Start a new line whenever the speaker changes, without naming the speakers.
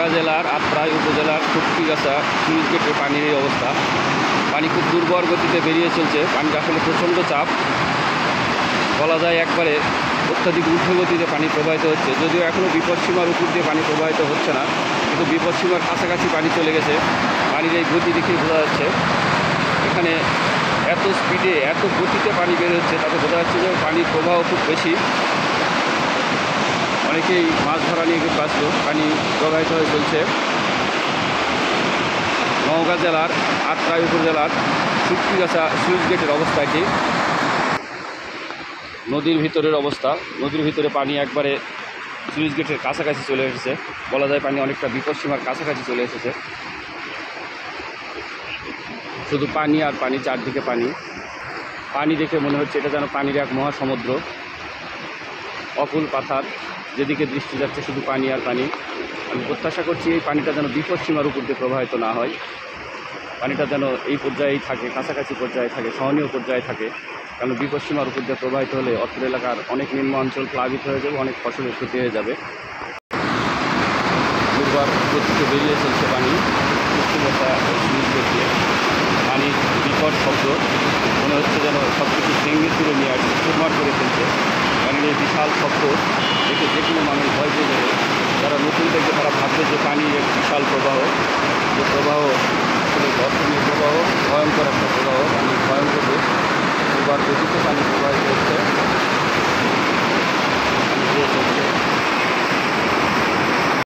নওগাঁ জেলার আত্রাই উপজেলার কুটকিগাছা সুইচ গেটের পানির এই অবস্থা। পানি খুব দুর্বল গতিতে বেরিয়ে চলছে। পানির আসলে প্রচণ্ড চাপ, বলা যায় একবারে অত্যাধিক ঊর্ধ্ব গতিতে পানি প্রবাহিত হচ্ছে। যদিও এখনও বিপদসীমার উপর দিয়ে পানি প্রবাহিত হচ্ছে না, কিন্তু বিপদসীমার কাছাকাছি পানি চলে গেছে। পানির এই গতি দেখে বোঝা যাচ্ছে এখানে এত স্পিডে এত গতিতে পানি বের হচ্ছে, তাতে বোঝা যাচ্ছে যে পানির প্রবাহ খুব বেশি। অনেকেই মাছ ধরা নিয়ে ব্যস্ত। পানি প্রবাহিত হয়ে চলছে। নওগাঁ জেলার আত্রাই উপজেলার কুটকিগাছা সুইচ গেটের অবস্থা এটি। নদীর ভিতরের অবস্থা, নদীর ভিতরে পানি একবারে সুইচ গেটের কাছাকাছি চলে এসেছে। বলা যায় পানি অনেকটা বিপদসীমার কাছাকাছি চলে এসেছে। শুধু পানি আর পানি, চারদিকে পানি। পানি দেখে মনে হচ্ছে এটা যেন পানির এক মহাসমুদ্র, অকুল পাথার, যেদিকে দৃষ্টি যাচ্ছে শুধু পানি আর পানি। আমি প্রত্যাশা করছি এই পানিটা যেন বিপদসীমার উপর দিয়ে প্রবাহিত না হয়। পানিটা যেন এই পর্যায়েই থাকে, কাছাকাছি পর্যায়ে থাকে, সহনীয় পর্যায়ে থাকে। কারণ বিপদসীমার উপর দিয়ে প্রবাহিত হলে অত্র এলাকার অনেক নিম্ন অঞ্চল প্লাবিত হয়ে যাবে, অনেক ফসলের ক্ষতি হয়ে যাবে। দুর্বার গতিতে বেরিয়ে চলছে পানি কুটকিগাছা সুইচ গেট দিয়ে। পানির বিকট শব্দ, মনে হচ্ছে যেন সব কিছু ভেঙে তুলে নিয়ে আসছে, চুরমার করে ফেলছে। পানির এই বিশাল শব্দ দেখে যে কোনো মানুষ ভয় পেয়ে যাবে। যারা নতুন দেখবে তারা ভাববে যে পানির এক বিশাল প্রবাহ, যে প্রবাহ আসলে দর্শনীয় প্রবাহ, ভয়ঙ্কর একটা প্রবাহ। পানির ভয়ঙ্কর রূপ, দুর্বার গতিতে পানি প্রবাহিত হচ্ছে। পানি দিয়ে চলছে